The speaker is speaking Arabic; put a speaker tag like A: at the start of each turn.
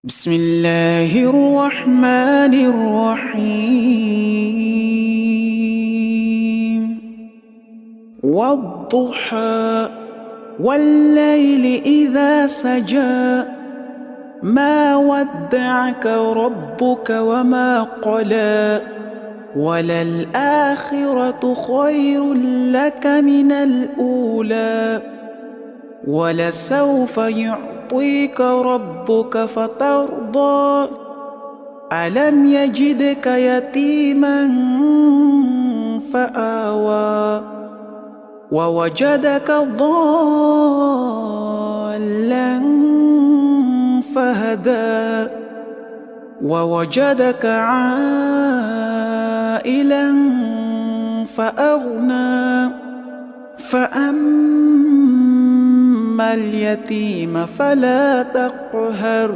A: بسم الله الرحمن الرحيم والضحى والليل إذا سجى ما ودعك ربك وما قلى وللآخرة خير لك من الأولى ولسوف يعطيك ربك فترضى ألم يجدك يتيما فآوى ووجدك ضالا فهدى ووجدك عائلا فأغنى فأما اليتيم فلا تقهر